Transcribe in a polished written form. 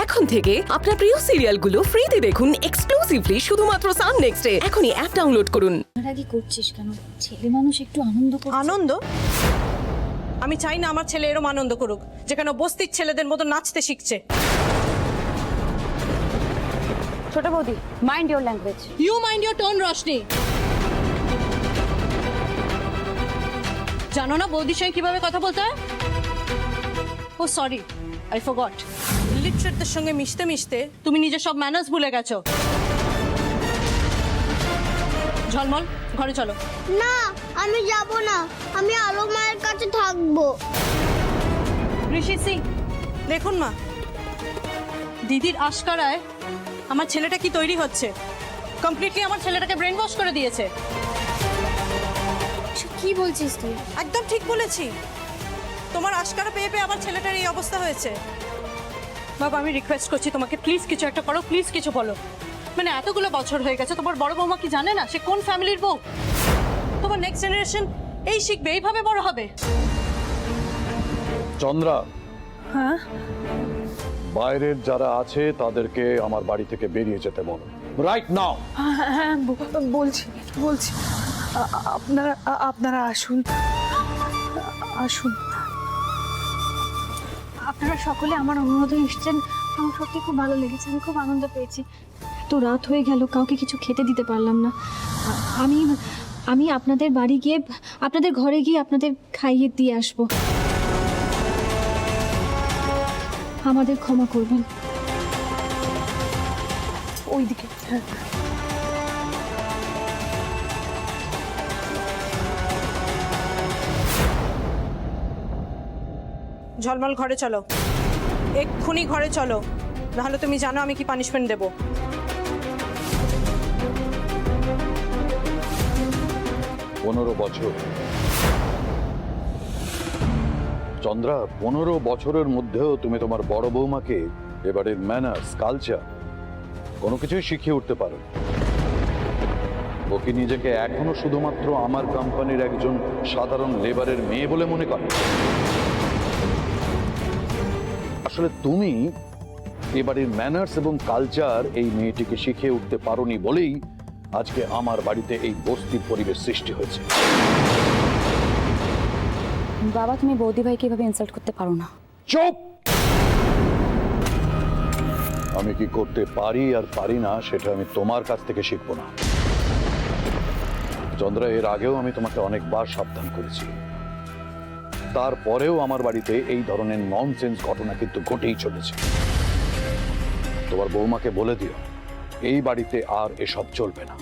এখন থেকে আপনার প্রিয় সিরিয়ালগুলো ফ্রিতে দেখুন এক্সক্লুসিভলি শুধুমাত্র সান নেক্সটে। এখনই অ্যাপ ডাউনলোড করুন। কি করছিস কেন? ছেলে মানুষ একটু আনন্দ করছে। আনন্দ? আমি চাই না আমার ছেলে এরম আনন্দ করুক, যেখানে বস্তির ছেলেদের মতো নাচতে শিখছে। ছোট বৌদি, mind your language. You mind your tone, Roshni. জানো না বৌদির সঙ্গে কিভাবে কথা বলতে হয়? Oh sorry, I forgot. লিটারেটদের সঙ্গে মিশতে মিশতে তুমি নিজের সব ম্যানার্স ভুলে গেছো। ঝলমল, ঘরে চলো। না, আমি যাব না। আমি আলো মায়ের কাছে থাকবো। ঋষি সিং, দেখুন মা, দিদির আশকারায় আমার ছেলেটা কি তৈরি হচ্ছে। কমপ্লিটলি আমার ছেলেটাকে ব্রেন ওয়াশ করে দিয়েছে। কি বলছিস তুই? একদম ঠিক বলেছি। তোমার আশকারা পেয়ে পেয়ে আমার ছেলেটার এই অবস্থা হয়েছে। বাবা, আমি রিকোয়েস্ট করছি তোমাকে, প্লিজ কিছু একটা করো, প্লিজ কিছু বলো। মানে এতগুলো বছর হয়ে গেছে, তোমার বড় বৌমা কি জানে না সে কোন ফ্যামিলির বউ? তোমার নেক্সট জেনারেশন এই শিখবে, এইভাবে বড় হবে। চন্দ্রা, হ্যাঁ, বাইরের যারা আছে তাদেরকে আমার বাড়ি থেকে বেরিয়ে যেতে বলো, রাইট নাও। হ্যাঁ বলছি বলছি আপনারা আসুন আসুন। আপনারা সকলে আমার অনুরোধে এসেছেন, আমার সত্যি খুব ভালো লেগেছে, আমি খুব আনন্দ পেয়েছি। তো রাত হয়ে গেল, কাউকে কিছু খেতে দিতে পারলাম না। আমি আমি আপনাদের বাড়ি গিয়ে, আপনাদের ঘরে গিয়ে আপনাদের খাইয়ে দিয়ে আসবো। আমাদের ক্ষমা করবেন। ওইদিকে হ্যাঁ। ঝলমল, ঘরে চলো, এক্ষুনি ঘরে চলো, নাহলে তুমি জানো আমি কি পানিশমেন্ট দেবো। 15 বছর চন্দ্রা, 15 বছরের মধ্যেও তুমি তোমার বড় বৌমাকে এবারের ম্যানার্স, কালচার কোনো কিছুই শিখিয়ে উঠতে পারো। ও কি নিজেকে এখনো শুধুমাত্র আমার কোম্পানির একজন সাধারণ লেবারের মেয়ে বলে মনে করে? আসলে তুমি এবারের ম্যানার্স এবং কালচার এই মেয়েটিকে শিখিয়ে উঠতে পারোনি বলেই আজকে আমার বাড়িতে এই বস্তির পরিবেশ সৃষ্টি হয়েছে। বাবা, তুমি বৌদি ভাইকে এভাবে ইনসাল্ট করতে পারো না। চুপ! আমি কি করতে পারি আর পারি না সেটা আমি তোমার কাছ থেকে শিখবো না। চন্দ্রা, এর আগেও আমি তোমাকে অনেকবার সাবধান করেছি, তারপরেও আমার বাড়িতে এই ধরনের ননসেন্স ঘটনা কিন্তু ঘটেই চলেছে। তোমার বৌমাকে বলে দিও এই বাড়িতে আর এসব চলবে না।